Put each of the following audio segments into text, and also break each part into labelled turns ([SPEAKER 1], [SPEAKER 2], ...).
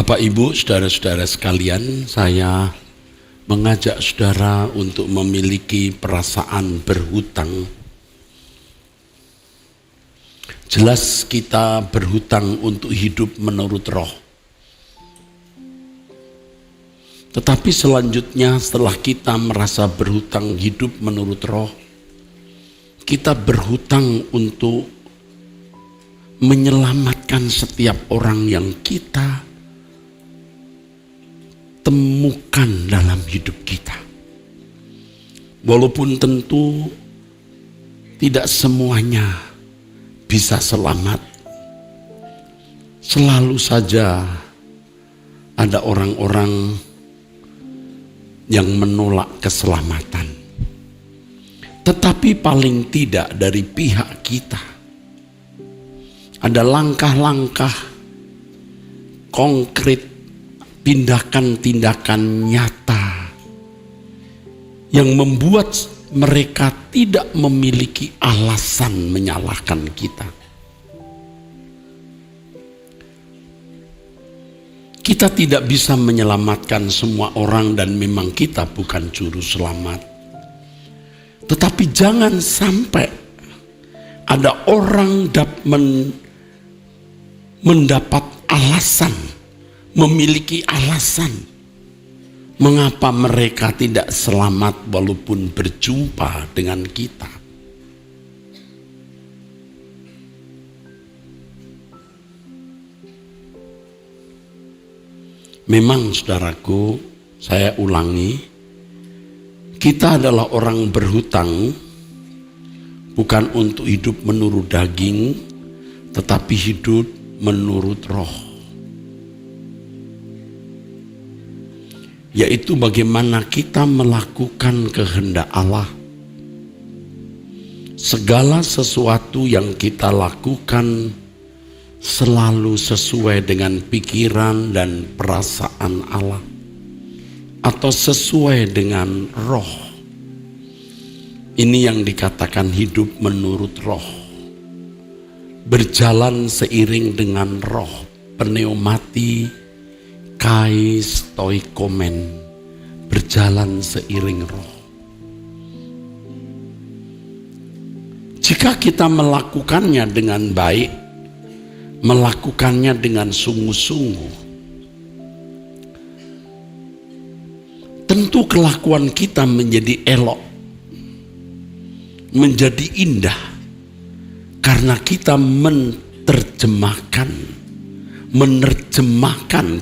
[SPEAKER 1] Bapak, Ibu, saudara-saudara sekalian, saya mengajak saudara untuk memiliki perasaan berhutang. Jelas kita berhutang untuk hidup menurut roh. Tetapi selanjutnya setelah kita merasa berhutang hidup menurut roh, kita berhutang untuk menyelamatkan setiap orang yang kita temukan dalam hidup kita. Walaupun tentu tidak semuanya bisa selamat, selalu saja ada orang-orang yang menolak keselamatan. Tetapi paling tidak dari pihak kita ada langkah-langkah konkret, tindakan-tindakan nyata yang membuat mereka tidak memiliki alasan menyalahkan kita. Kita tidak bisa menyelamatkan semua orang dan memang kita bukan juru selamat. Tetapi jangan sampai ada orang mendapat alasan, memiliki alasan mengapa mereka tidak selamat walaupun berjumpa dengan kita. Memang saudaraku, saya ulangi, kita adalah orang berhutang bukan untuk hidup menurut daging, tetapi hidup menurut roh. Yaitu bagaimana kita melakukan kehendak Allah. Segala sesuatu yang kita lakukan selalu sesuai dengan pikiran dan perasaan Allah, atau sesuai dengan roh. Ini yang dikatakan hidup menurut roh. Berjalan seiring dengan roh, pneumati kai stoikomen, berjalan seiring roh. Jika kita melakukannya dengan baik, melakukannya dengan sungguh-sungguh, tentu kelakuan kita menjadi elok, menjadi indah, karena kita menerjemahkan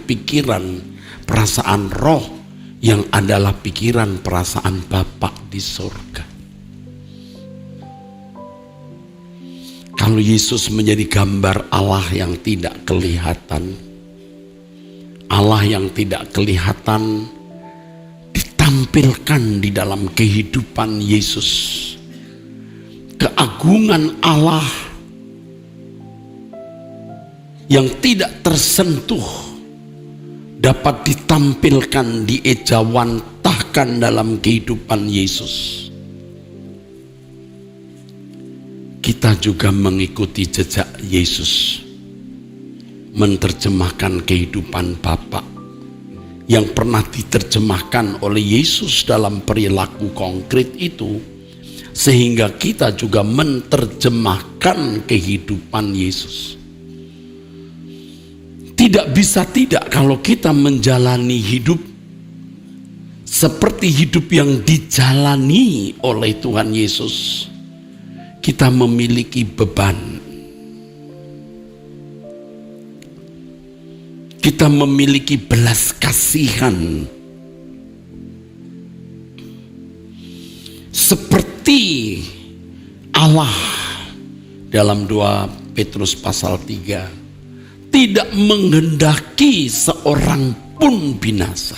[SPEAKER 1] pikiran, perasaan roh yang adalah pikiran perasaan Bapa di surga. Kalau Yesus menjadi gambar Allah yang tidak kelihatan, Allah yang tidak kelihatan ditampilkan di dalam kehidupan Yesus. Keagungan Allah yang tidak tersentuh dapat ditampilkan, diejawantahkan dalam kehidupan Yesus. Kita juga mengikuti jejak Yesus, menerjemahkan kehidupan Bapa yang pernah diterjemahkan oleh Yesus dalam perilaku konkret itu, sehingga kita juga menerjemahkan kehidupan Yesus. Tidak bisa tidak kalau kita menjalani hidup seperti hidup yang dijalani oleh Tuhan Yesus, kita memiliki beban. Kita memiliki belas kasihan. Seperti Allah dalam 2 Petrus pasal 3 tidak menghendaki seorang pun binasa.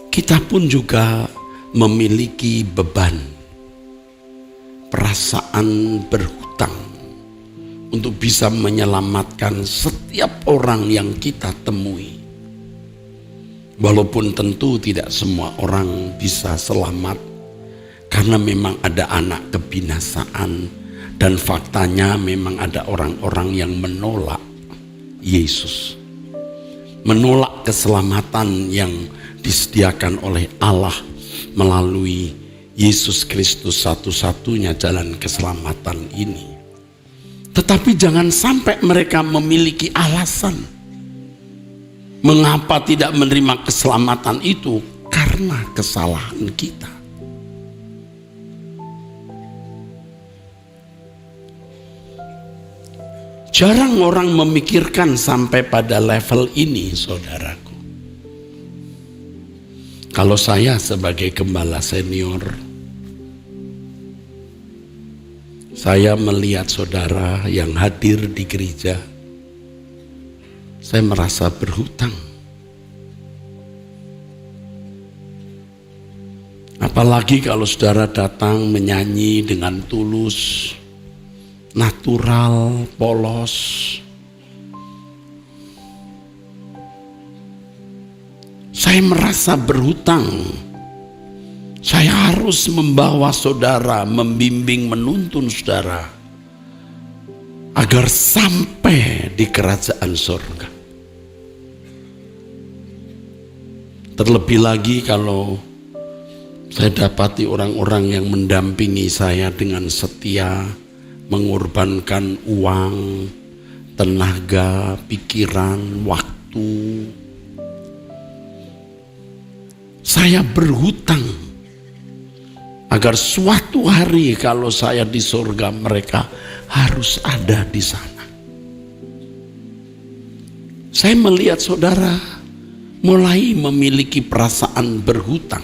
[SPEAKER 1] Kita pun juga memiliki beban, perasaan berhutang untuk bisa menyelamatkan setiap orang yang kita temui. Walaupun tentu tidak semua orang bisa selamat, karena memang ada anak kebinasaan, dan faktanya memang ada orang-orang yang menolak Yesus. menolak keselamatan yang disediakan oleh Allah melalui Yesus Kristus, satu-satunya jalan keselamatan ini. Tetapi jangan sampai mereka memiliki alasan mengapa tidak menerima keselamatan itu, karena kesalahan kita. Jarang orang memikirkan sampai pada level ini, saudaraku. Kalau saya sebagai gembala senior, saya melihat saudara yang hadir di gereja, saya merasa berhutang. Apalagi kalau saudara datang menyanyi dengan tulus, natural, polos. Saya merasa berhutang. Saya harus membawa saudara, membimbing, menuntun saudara agar sampai di kerajaan surga. Terlebih lagi kalau saya dapati orang-orang yang mendampingi saya dengan setia, mengorbankan uang, tenaga, pikiran, waktu. Saya berhutang agar suatu hari kalau saya di surga, mereka harus ada di sana. Saya melihat saudara mulai memiliki perasaan berhutang.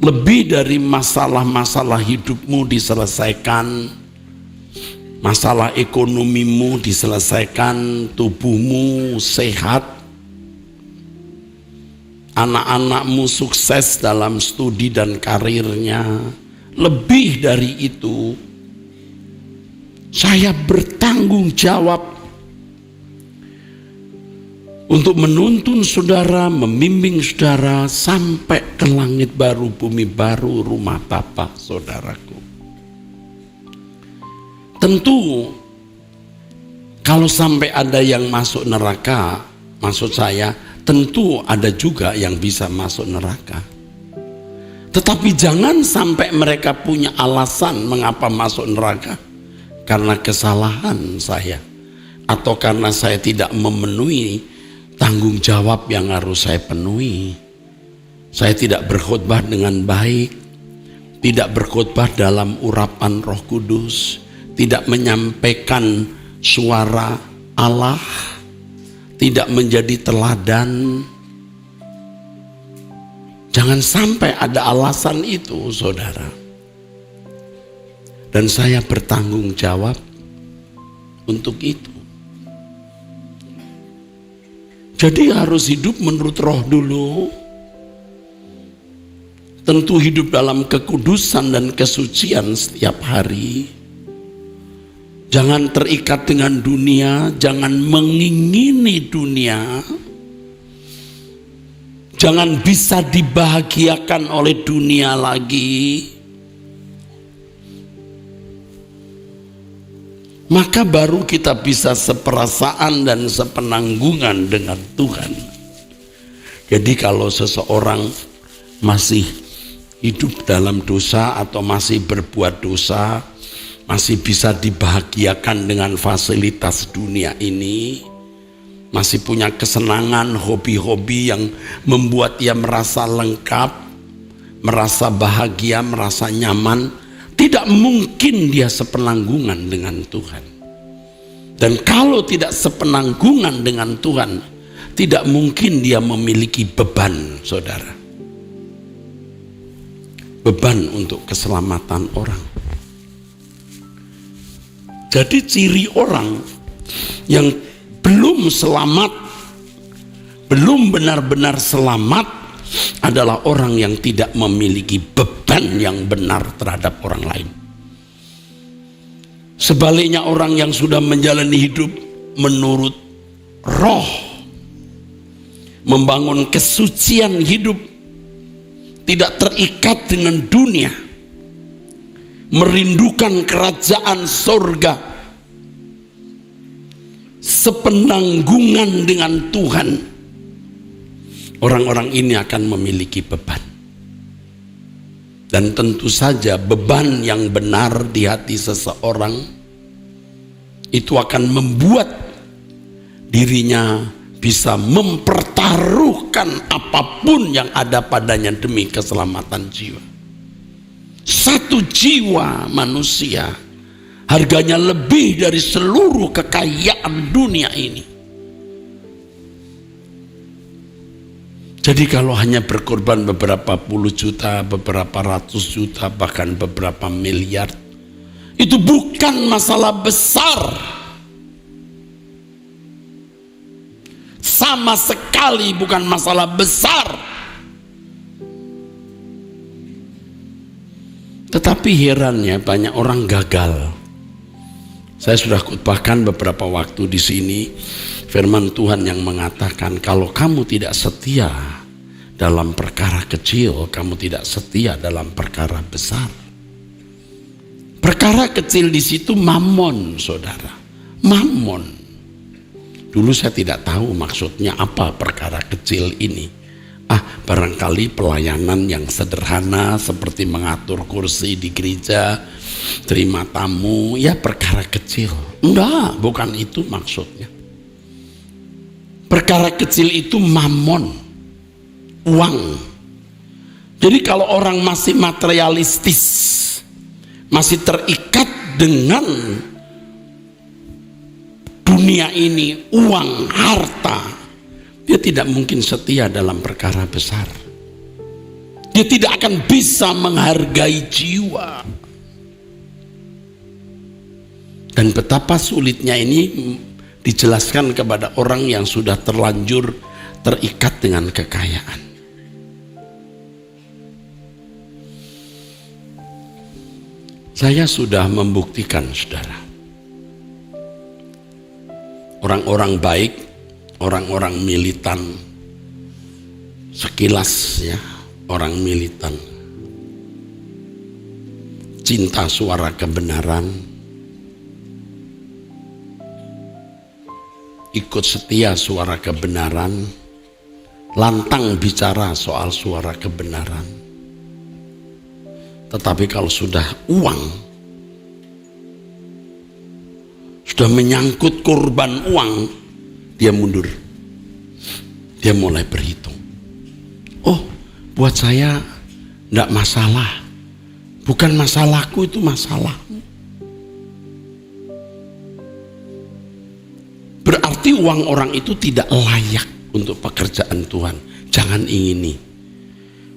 [SPEAKER 1] Lebih dari masalah-masalah hidupmu diselesaikan, masalah ekonomimu diselesaikan, tubuhmu sehat, anak-anakmu sukses dalam studi dan karirnya. Lebih dari itu, saya bertanggung jawab untuk menuntun saudara, membimbing saudara sampai ke langit baru, bumi baru, rumah Bapa, saudaraku. Tentu kalau sampai ada yang masuk neraka, maksud saya tentu ada juga yang bisa masuk neraka. Tetapi jangan sampai mereka punya alasan mengapa masuk neraka karena kesalahan saya, atau karena saya tidak memenuhi tanggung jawab yang harus saya penuhi. Saya tidak berkhotbah dengan baik, tidak berkhotbah dalam urapan Roh Kudus, tidak menyampaikan suara Allah, tidak menjadi teladan. Jangan sampai ada alasan itu, saudara. Dan saya bertanggung jawab untuk itu. Jadi harus hidup menurut Roh dulu. Tentu hidup dalam kekudusan dan kesucian setiap hari. Jangan terikat dengan dunia, jangan mengingini dunia. Jangan bisa dibahagiakan oleh dunia lagi. Maka baru kita bisa seperasaan dan sepenanggungan dengan Tuhan. Jadi kalau seseorang masih hidup dalam dosa atau masih berbuat dosa, masih bisa dibahagiakan dengan fasilitas dunia ini, masih punya kesenangan, hobi-hobi yang membuat ia merasa lengkap, merasa bahagia, merasa nyaman, tidak mungkin dia sepenanggungan dengan Tuhan. Dan kalau tidak sepenanggungan dengan Tuhan, tidak mungkin dia memiliki beban, saudara. Beban untuk keselamatan orang. Jadi ciri orang yang belum selamat, belum benar-benar selamat adalah orang yang tidak memiliki beban yang benar terhadap orang lain. Sebaliknya orang yang sudah menjalani hidup menurut Roh, membangun kesucian hidup, tidak terikat dengan dunia, merindukan kerajaan surga, sepenanggungan dengan Tuhan, orang-orang ini akan memiliki beban. Dan tentu saja beban yang benar di hati seseorang itu akan membuat dirinya bisa mempertaruhkan apapun yang ada padanya demi keselamatan jiwa. Satu jiwa manusia harganya lebih dari seluruh kekayaan dunia ini. Jadi kalau hanya berkorban beberapa puluh juta, beberapa ratus juta, bahkan beberapa miliar, itu bukan masalah besar. Sama sekali bukan masalah besar. Tetapi herannya banyak orang gagal. Saya sudah khotbahkan beberapa waktu di sini firman Tuhan yang mengatakan, kalau kamu tidak setia dalam perkara kecil, kamu tidak setia dalam perkara besar. Perkara kecil di situ mamon, saudara. Mamon. Dulu saya tidak tahu maksudnya apa perkara kecil ini. Barangkali pelayanan yang sederhana seperti mengatur kursi di gereja, terima tamu, ya perkara kecil. Enggak, bukan itu maksudnya. Perkara kecil itu mamon, uang. Jadi kalau orang masih materialistis, masih terikat dengan dunia ini, uang, harta, dia tidak mungkin setia dalam perkara besar. Dia tidak akan bisa menghargai jiwa. Dan betapa sulitnya ini dijelaskan kepada orang yang sudah terlanjur terikat dengan kekayaan. Saya sudah membuktikan, saudara, orang-orang baik, orang-orang militan, sekilas ya, orang militan, cinta suara kebenaran, ikut setia suara kebenaran, lantang bicara soal suara kebenaran. Tetapi kalau sudah uang, sudah menyangkut korban uang, dia mundur. Dia mulai berhitung. Oh, buat saya enggak masalah. Bukan masalahku, itu masalahmu. Berarti uang orang itu tidak layak untuk pekerjaan Tuhan. Jangan ingini.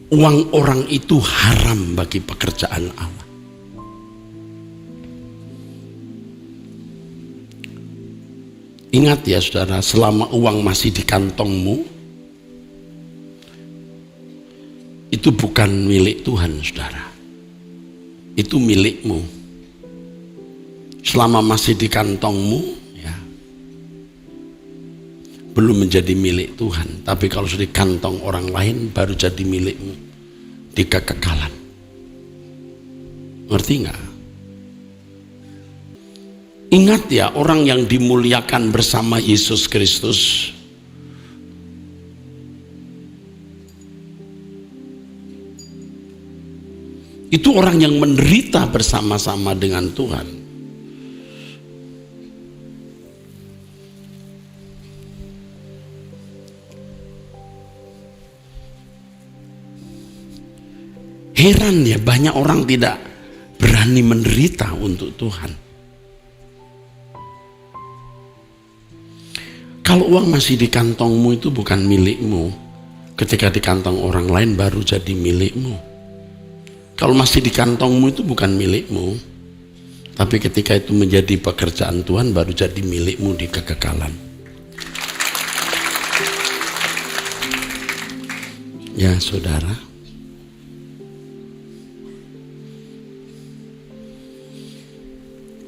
[SPEAKER 1] Uang orang itu haram bagi pekerjaan Allah. Ingat ya saudara, selama uang masih di kantongmu, itu bukan milik Tuhan, saudara. Itu milikmu. Selama masih di kantongmu, ya, belum menjadi milik Tuhan. Tapi kalau sudah di kantong orang lain, baru jadi milikmu di kekekalan. Ngerti nggak? Ingat ya, orang yang dimuliakan bersama Yesus Kristus itu orang yang menderita bersama-sama dengan Tuhan. Heran ya, banyak orang tidak berani menderita untuk Tuhan. Kalau uang masih di kantongmu itu bukan milikmu. Ketika di kantong orang lain baru jadi milikmu. Kalau masih di kantongmu itu bukan milikmu. Tapi ketika itu menjadi pekerjaan Tuhan baru jadi milikmu di kekekalan. Ya saudara.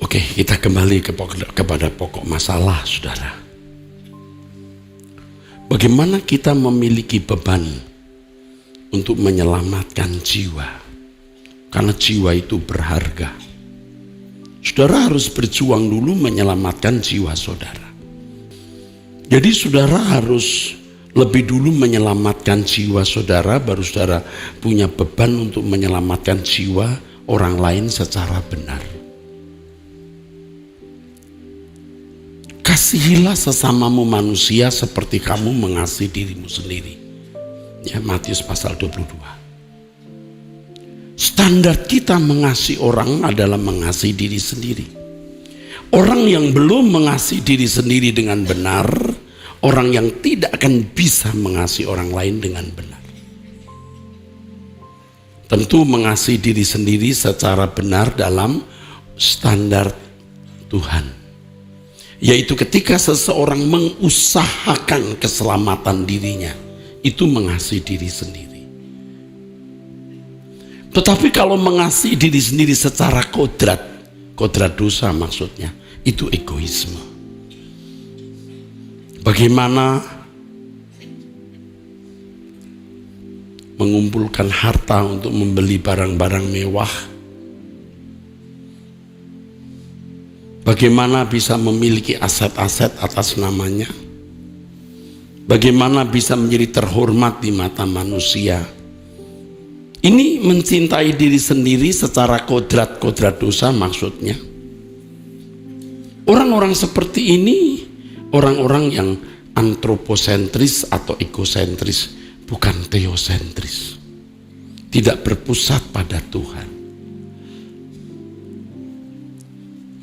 [SPEAKER 1] Oke, kita kembali kepada pokok masalah, saudara. Bagaimana kita memiliki beban untuk menyelamatkan jiwa? Karena jiwa itu berharga. Saudara harus berjuang dulu menyelamatkan jiwa saudara. Jadi saudara harus lebih dulu menyelamatkan jiwa saudara, baru saudara punya beban untuk menyelamatkan jiwa orang lain secara benar. Kasihilah sesamamu manusia seperti kamu mengasihi dirimu sendiri. Ya, Matius pasal 22. Standar kita mengasihi orang adalah mengasihi diri sendiri. Orang yang belum mengasihi diri sendiri dengan benar, orang yang tidak akan bisa mengasihi orang lain dengan benar. Tentu mengasihi diri sendiri secara benar dalam standar Tuhan, yaitu ketika seseorang mengusahakan keselamatan dirinya, itu mengasihi diri sendiri. Tetapi kalau mengasihi diri sendiri secara kodrat dosa maksudnya, itu egoisme. Bagaimana mengumpulkan harta untuk membeli barang-barang mewah? Bagaimana bisa memiliki aset-aset atas namanya? Bagaimana bisa menjadi terhormat di mata manusia? Ini mencintai diri sendiri secara kodrat dosa maksudnya. Orang-orang seperti ini orang-orang yang antroposentris atau egosentris, bukan teosentris. Tidak berpusat pada Tuhan.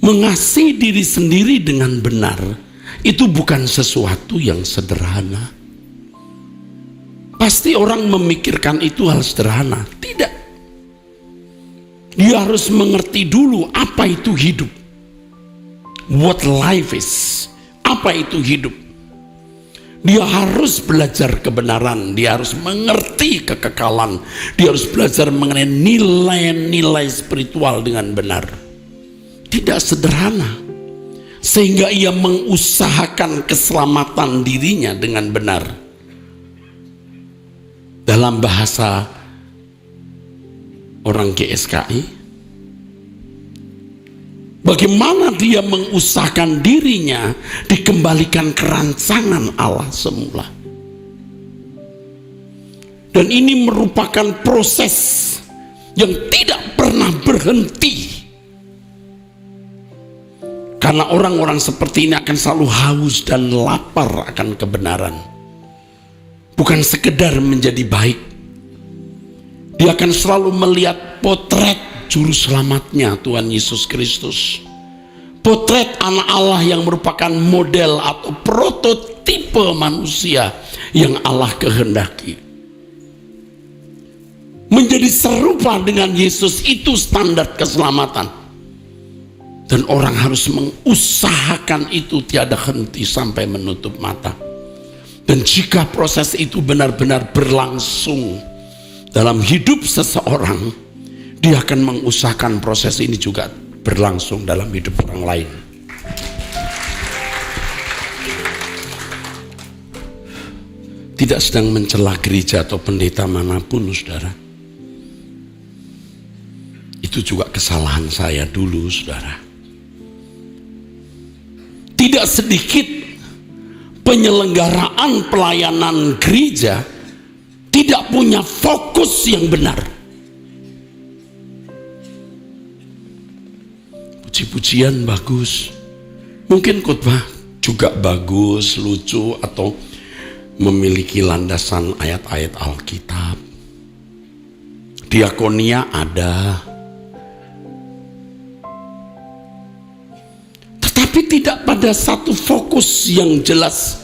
[SPEAKER 1] Mengasihi diri sendiri dengan benar itu bukan sesuatu yang sederhana. Pasti orang memikirkan itu hal sederhana. Tidak. Dia harus mengerti dulu apa itu hidup. What life is. Apa itu hidup. Dia harus belajar kebenaran. Dia harus mengerti kekekalan. Dia harus belajar mengenai nilai-nilai spiritual dengan benar. Tidak sederhana. Sehingga ia mengusahakan keselamatan dirinya dengan benar. Dalam bahasa orang GSKI, bagaimana dia mengusahakan dirinya dikembalikan ke rancangan Allah semula. Dan ini merupakan proses yang tidak pernah berhenti. Karena orang-orang seperti ini akan selalu haus dan lapar akan kebenaran. Bukan sekedar menjadi baik. Dia akan selalu melihat potret juru selamatnya, Tuhan Yesus Kristus. Potret anak Allah yang merupakan model atau prototipe manusia yang Allah kehendaki. Menjadi serupa dengan Yesus itu standar keselamatan. Dan orang harus mengusahakan itu tiada henti sampai menutup mata. Dan jika proses itu benar-benar berlangsung dalam hidup seseorang, dia akan mengusahakan proses ini juga berlangsung dalam hidup orang lain. Tidak sedang mencela gereja atau pendeta manapun, saudara. Itu juga kesalahan saya dulu, saudara. Tidak sedikit penyelenggaraan pelayanan gereja tidak punya fokus yang benar. Puji-pujian bagus, mungkin khotbah juga bagus, lucu, atau memiliki landasan ayat-ayat Alkitab. Diakonia ada, tapi tidak pada satu fokus yang jelas,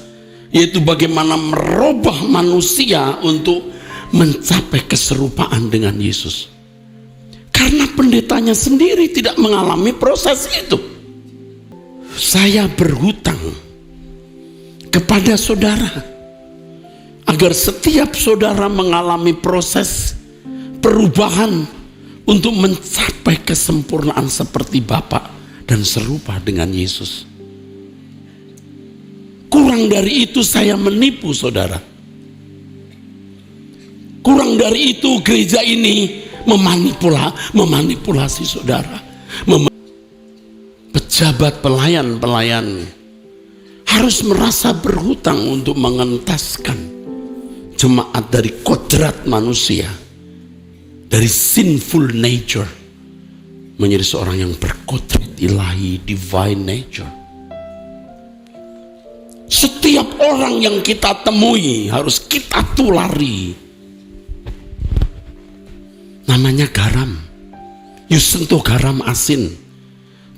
[SPEAKER 1] yaitu bagaimana merubah manusia untuk mencapai keserupaan dengan Yesus. Karena pendetanya sendiri tidak mengalami proses itu. Saya berhutang kepada saudara agar setiap saudara mengalami proses perubahan untuk mencapai kesempurnaan seperti Bapa dan serupa dengan Yesus. Kurang dari itu saya menipu saudara. Kurang dari itu gereja ini memanipulasi saudara. Pejabat pelayan harus merasa berhutang untuk mengentaskan jemaat dari kodrat manusia, dari sinful nature, menjadi seorang yang berkodrat ilahi, divine nature. Setiap orang yang kita temui harus kita tulari. Namanya garam. You sentuh garam asin.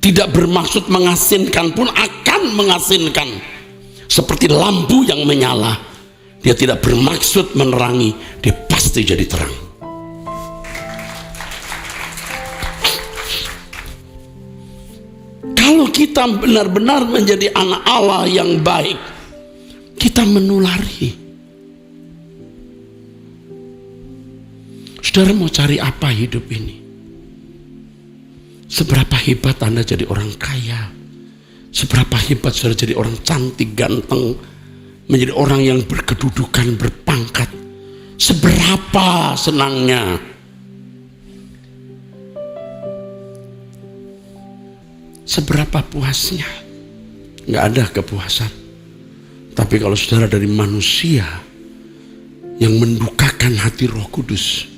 [SPEAKER 1] Tidak bermaksud mengasinkan pun akan mengasinkan. Seperti lampu yang menyala. Dia tidak bermaksud menerangi. Dia pasti jadi terang. Kalau kita benar-benar menjadi anak Allah yang baik, kita menulari. Saudara mau cari apa hidup ini? Seberapa hebat Anda jadi orang kaya? Seberapa hebat saudara jadi orang cantik, ganteng, menjadi orang yang berkedudukan, berpangkat? Seberapa senangnya? Seberapa puasnya? Nggak ada kepuasan. Tapi kalau saudara dari manusia yang mendukakan hati Roh Kudus,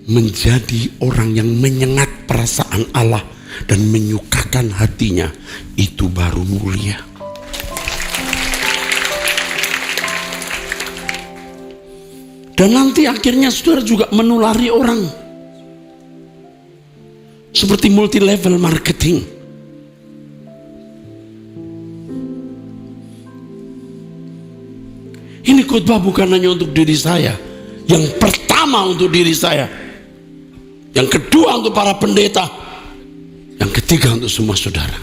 [SPEAKER 1] menjadi orang yang menyengat perasaan Allah dan menyukakan hatinya, itu baru mulia. Dan nanti akhirnya saudara juga menulari orang. Seperti multi level marketing. Ini khotbah bukan hanya untuk diri saya. Yang pertama untuk diri saya. Yang kedua untuk para pendeta. Yang ketiga untuk semua saudara.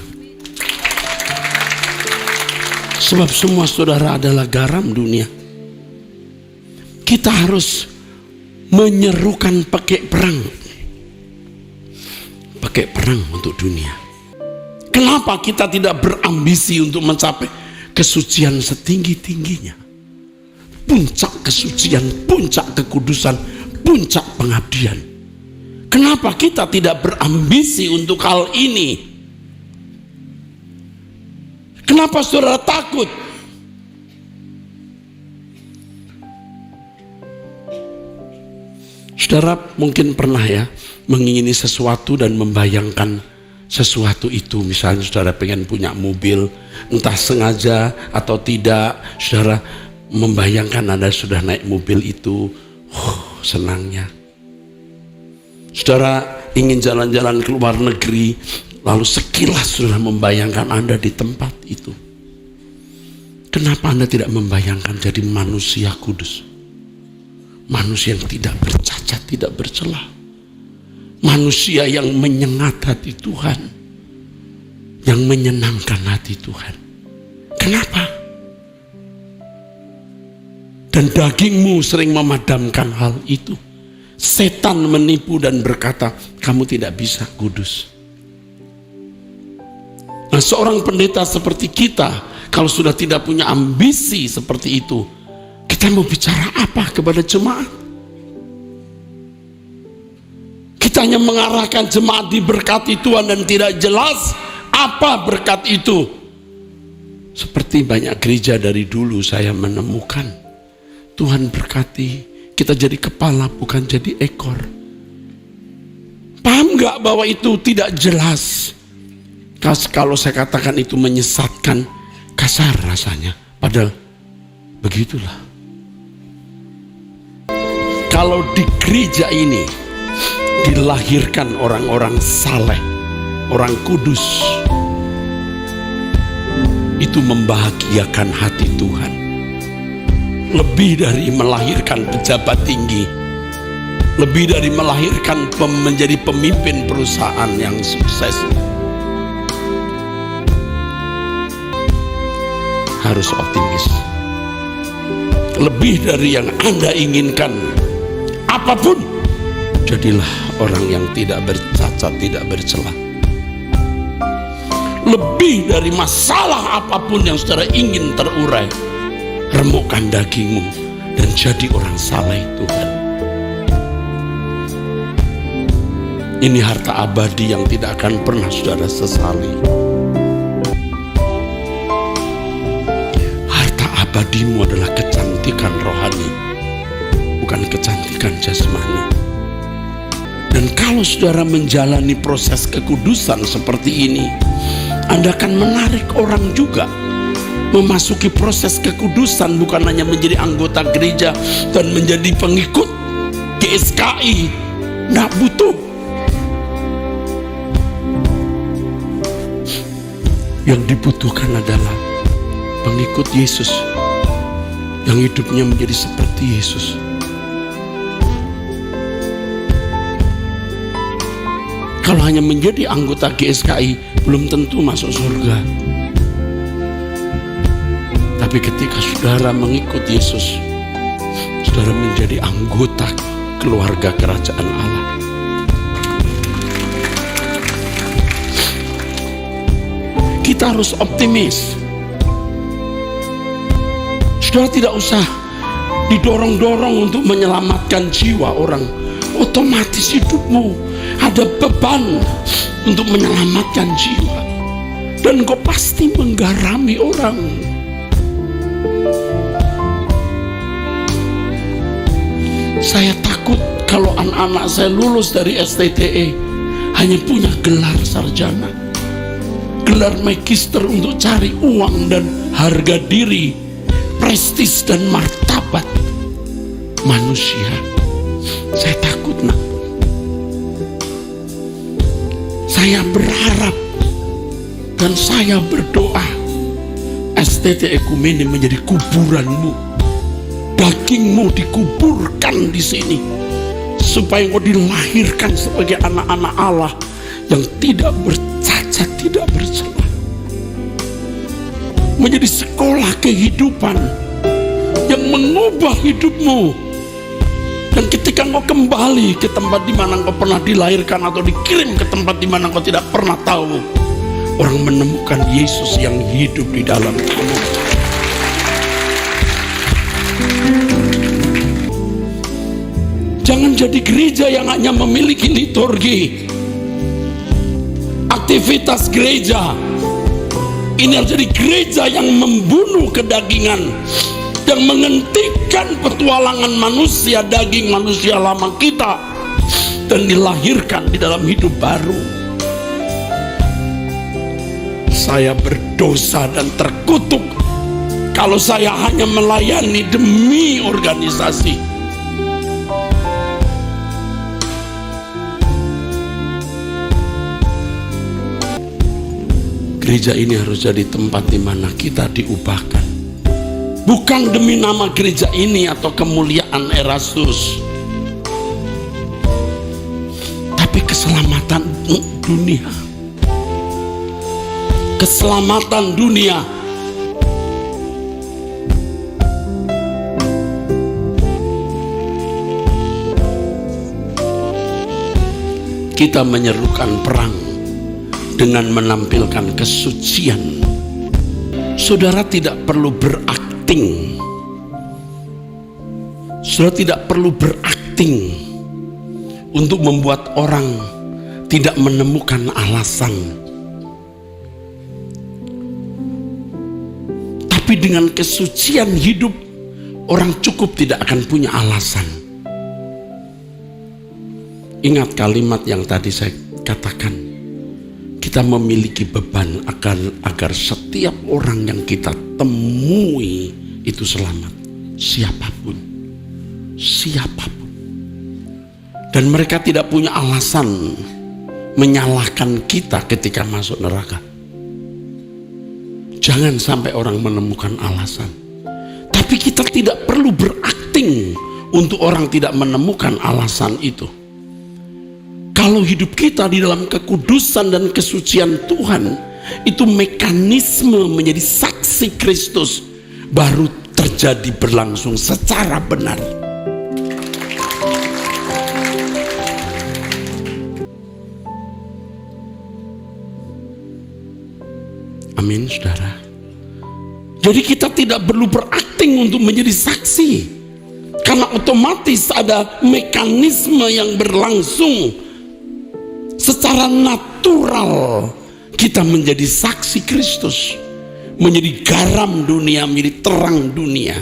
[SPEAKER 1] Sebab semua saudara adalah garam dunia. Kita harus menyerukan pakai perang. Pakai perang untuk dunia. Kenapa kita tidak berambisi untuk mencapai kesucian setinggi-tingginya? Puncak kesucian, puncak kekudusan, puncak pengabdian. Kenapa kita tidak berambisi untuk hal ini? Kenapa saudara takut? Saudara mungkin pernah ya mengingini sesuatu dan membayangkan sesuatu itu. Misalnya saudara pengen punya mobil, entah sengaja atau tidak, saudara membayangkan Anda sudah naik mobil itu, senangnya. Saudara ingin jalan-jalan ke luar negeri, lalu sekilas sudah membayangkan Anda di tempat itu. Kenapa Anda tidak membayangkan jadi manusia kudus? Manusia yang tidak bercacat, tidak bercelah. Manusia yang menyengat hati Tuhan, yang menyenangkan hati Tuhan. Kenapa? Dan dagingmu sering memadamkan hal itu. Setan menipu dan berkata, kamu tidak bisa kudus. Nah, seorang pendeta seperti kita, kalau sudah tidak punya ambisi seperti itu, kita mau bicara apa kepada jemaat? Kita hanya mengarahkan jemaat diberkati Tuhan dan tidak jelas apa berkat itu. Seperti banyak gereja dari dulu saya menemukan, Tuhan berkati, kita jadi kepala bukan jadi ekor. Paham gak bahwa itu tidak jelas? Kalau saya katakan itu menyesatkan, kasar rasanya. Padahal begitulah. Kalau di gereja ini dilahirkan orang-orang saleh, orang kudus, itu membahagiakan hati Tuhan. Lebih dari melahirkan pejabat tinggi, lebih dari melahirkan menjadi pemimpin perusahaan yang sukses. Harus optimis. Lebih dari yang Anda inginkan, apapun, jadilah orang yang tidak bercacat, tidak bercelah. Lebih dari masalah apapun yang saudara ingin terurai, remukkan dagingmu dan jadi orang saleh Tuhan. Ini harta abadi yang tidak akan pernah saudara sesali. pribadimu adalah kecantikan rohani, bukan kecantikan jasmani. Dan kalau saudara menjalani proses kekudusan seperti ini, Anda akan menarik orang juga memasuki proses kekudusan, bukan hanya menjadi anggota gereja dan menjadi pengikut GSKI. Nggak butuh. Yang dibutuhkan adalah pengikut Yesus yang hidupnya menjadi seperti Yesus. Kalau hanya menjadi anggota GSKI, belum tentu masuk surga. Tapi ketika saudara mengikut Yesus, saudara menjadi anggota keluarga kerajaan Allah. Kita harus optimis. Saudara tidak usah didorong-dorong untuk menyelamatkan jiwa orang. Otomatis hidupmu ada beban untuk menyelamatkan jiwa. Dan kau pasti menggarami orang. Saya takut kalau anak-anak saya lulus dari STTE hanya punya gelar sarjana, gelar magister untuk cari uang dan harga diri, prestis dan martabat manusia. Saya takut, nak. Saya berharap dan saya berdoa STT Ekumene menjadi kuburanmu. Dagingmu dikuburkan di sini supaya engkau dilahirkan sebagai anak-anak Allah yang tidak bercacat, tidak bercela. Menjadi sekolah kehidupan yang mengubah hidupmu. Dan ketika engkau kembali ke tempat di mana engkau pernah dilahirkan atau dikirim ke tempat di mana engkau tidak pernah tahu, orang menemukan Yesus yang hidup di dalam kamu. Jangan jadi gereja yang hanya memiliki liturgi, aktivitas gereja. Ini harus jadi gereja yang membunuh kedagingan, yang menghentikan petualangan manusia, daging manusia lama kita, dan dilahirkan di dalam hidup baru. Saya berdosa dan terkutuk kalau saya hanya melayani demi organisasi. Gereja ini harus jadi tempat di mana kita diubahkan. Bukan demi nama gereja ini atau kemuliaan Erastus, tapi keselamatan dunia. Keselamatan dunia. Kita menyerukan perang dengan menampilkan kesucian. Saudara tidak perlu berakting. Saudara tidak perlu berakting untuk membuat orang tidak menemukan alasan. Tapi dengan kesucian hidup, orang cukup tidak akan punya alasan. Ingat kalimat yang tadi saya katakan. Kita memiliki beban agar setiap orang yang kita temui itu selamat. Siapapun. Dan mereka tidak punya alasan menyalahkan kita ketika masuk neraka. Jangan sampai orang menemukan alasan. Tapi kita tidak perlu berakting untuk orang tidak menemukan alasan itu. Kalau hidup kita di dalam kekudusan dan kesucian Tuhan, itu mekanisme menjadi saksi Kristus baru terjadi berlangsung secara benar. Amin, saudara. Jadi kita tidak perlu berakting untuk menjadi saksi, karena otomatis ada mekanisme yang berlangsung. Secara natural kita menjadi saksi Kristus. menjadi garam dunia, menjadi terang dunia.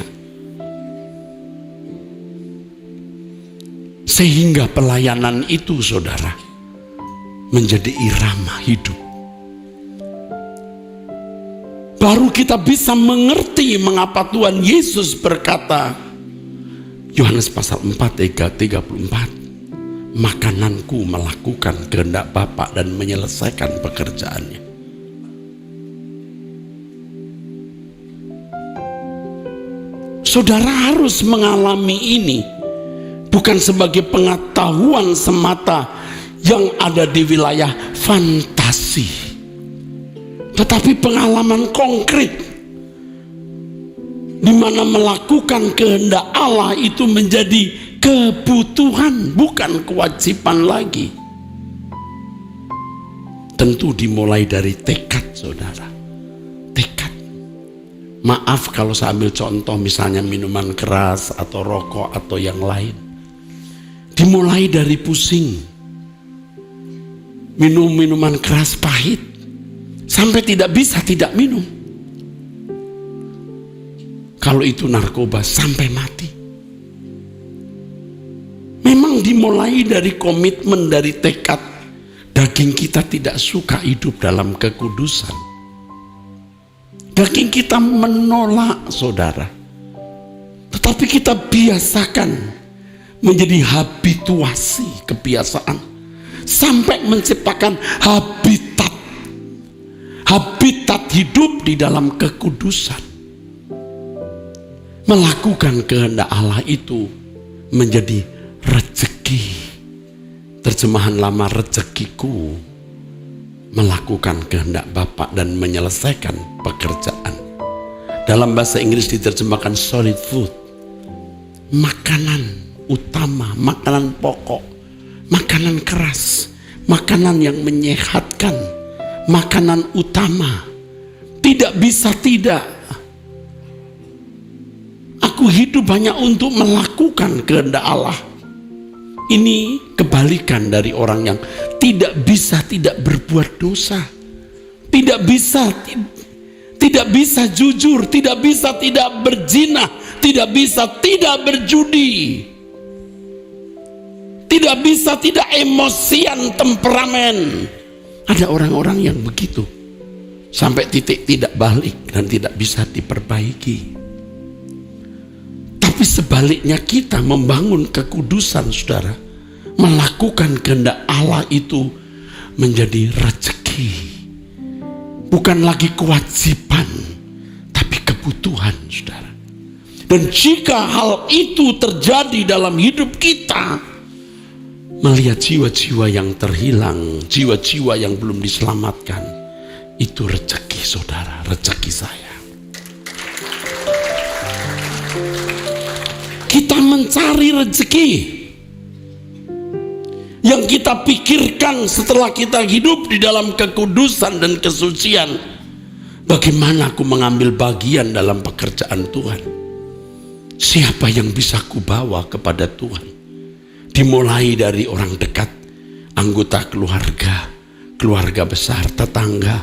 [SPEAKER 1] Sehingga pelayanan itu, saudara, menjadi irama hidup. Baru kita bisa mengerti mengapa Tuhan Yesus berkata, Yohanes pasal 4 ayat 34, makananku melakukan kehendak Bapa dan menyelesaikan pekerjaannya. Saudara harus mengalami ini, bukan sebagai pengetahuan semata yang ada di wilayah fantasi, tetapi pengalaman konkret di mana melakukan kehendak Allah itu menjadi kebutuhan, bukan kewajiban lagi. Tentu dimulai dari tekad, saudara. Tekad. Maaf kalau saya ambil contoh misalnya minuman keras atau rokok atau yang lain. Dimulai dari pusing. Minum minuman keras pahit. Sampai tidak bisa tidak minum. Kalau itu narkoba sampai mati. Memang dimulai dari komitmen, dari tekad. Daging kita tidak suka hidup dalam kekudusan. Daging kita menolak, saudara. Tetapi kita biasakan menjadi habituasi, kebiasaan. Sampai menciptakan habitat. Habitat hidup di dalam kekudusan. Melakukan kehendak Allah itu menjadi rezeki. Terjemahan lama rezekiku, melakukan kehendak Bapa dan menyelesaikan pekerjaan. Dalam bahasa Inggris diterjemahkan solid food, makanan utama, makanan pokok, makanan keras, makanan yang menyehatkan, makanan utama. Tidak bisa tidak. Aku hidup hanya untuk melakukan kehendak Allah. Ini kebalikan dari orang yang tidak bisa tidak berbuat dosa. Tidak bisa jujur, tidak bisa tidak berzina, tidak bisa tidak berjudi. Tidak bisa tidak emosian, temperamen. Ada orang-orang yang begitu. Sampai titik tidak balik dan tidak bisa diperbaiki. Tapi sebaliknya kita membangun kekudusan, saudara. Melakukan kehendak Allah itu menjadi rezeki. Bukan lagi kewajiban, tapi kebutuhan, saudara. Dan jika hal itu terjadi dalam hidup kita, melihat jiwa-jiwa yang terhilang, jiwa-jiwa yang belum diselamatkan, itu rezeki, saudara, rezeki saya. Kita mencari rezeki yang kita pikirkan setelah kita hidup di dalam kekudusan dan kesucian. Bagaimana aku mengambil bagian dalam pekerjaan Tuhan? Siapa yang bisa kubawa kepada Tuhan? Dimulai dari orang dekat, anggota keluarga, keluarga besar, tetangga,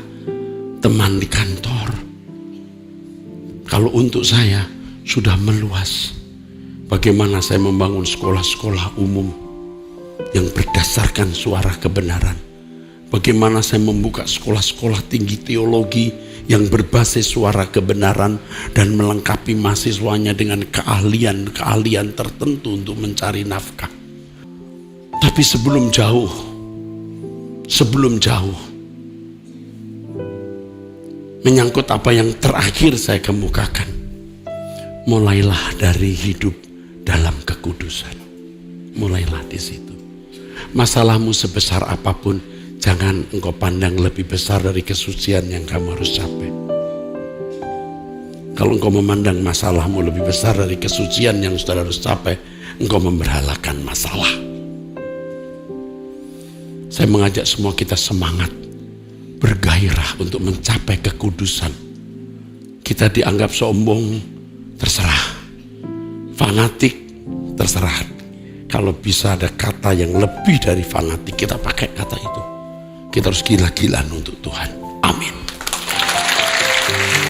[SPEAKER 1] teman di kantor. Kalau untuk saya sudah meluas. Bagaimana saya membangun sekolah-sekolah umum yang berdasarkan suara kebenaran. Bagaimana saya membuka sekolah-sekolah tinggi teologi yang berbasis suara kebenaran dan melengkapi mahasiswanya dengan keahlian-keahlian tertentu untuk mencari nafkah. Tapi sebelum jauh, menyangkut apa yang terakhir saya kemukakan, mulailah dari hidup dalam kekudusan. Mulailah di situ. Masalahmu sebesar apapun, jangan engkau pandang lebih besar dari kesucian yang kamu harus capai. Kalau engkau memandang masalahmu lebih besar dari kesucian yang saudara harus capai, engkau memberhalakan masalah. Saya mengajak semua kita semangat, bergairah untuk mencapai kekudusan. Kita dianggap sombong, terserah. Fanatik, terserah. Kalau bisa ada kata yang lebih dari fanatik, kita pakai kata itu. Kita harus gila-gilaan untuk Tuhan. Amin.